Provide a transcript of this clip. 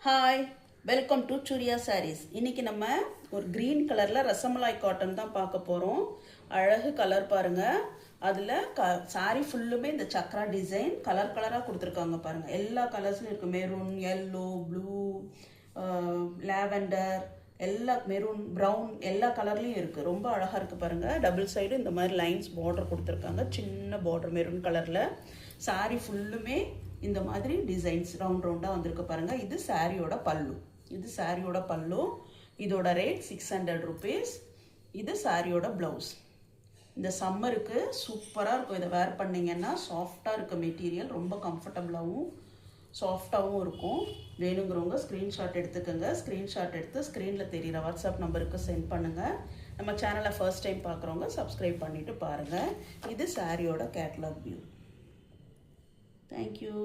Hi, welcome to Surya sarees. இன்னைக்கு நம்ம ஒரு க்ரீன் கலரில் ரசமலாய் காட்டன் தான் பார்க்க போகிறோம். அழகு கலர் பாருங்கள். அதில் சாரீ ஃபுல்லுமே இந்த சக்ரா டிசைன் கலர் கலராக கொடுத்துருக்காங்க பாருங்கள். எல்லா கலர்ஸும் இருக்குது. மெரூன், எல்லோ, ப்ளூ, லாவெண்டர், எல்லா மெரூன், ப்ரௌன் எல்லா கலர்லேயும் இருக்குது. ரொம்ப அழகாக இருக்குது பாருங்கள். டபுள் சைடு இந்த மாதிரி லைன்ஸ் பார்டர் கொடுத்துருக்காங்க. சின்ன பார்டர் மெரூன் கலரில். சாரீ ஃபுல்லுமே இந்த மாதிரி டிசைன்ஸ் ரவுண்ட் ரவுண்டாக வந்திருக்கு பாருங்கள். இது சாரியோட பல்லு. இதோட ரேட் 600 rupees. இது சாரியோட ப்ளவுஸ். இந்த சம்மருக்கு சூப்பராக இருக்கும். இதை வேர் பண்ணிங்கன்னா சாஃப்டாக இருக்க மெட்டீரியல், ரொம்ப கம்ஃபர்டபுளாகவும் சாஃப்டாகவும் இருக்கும். வேணுங்கிறவங்க ஸ்க்ரீன்ஷாட் எடுத்துக்கோங்க. ஸ்க்ரீன்ஷாட் எடுத்து ஸ்க்ரீனில் தெரிகிற வாட்ஸ்அப் நம்பருக்கு சென்ட் பண்ணுங்கள். நம்ம சேனலை ஃபர்ஸ்ட் டைம் பார்க்குறவங்க சப்ஸ்கிரைப் பண்ணிவிட்டு பாருங்கள். இது சாரியோட கேட்லாக் வியூ. தேங்க்யூ.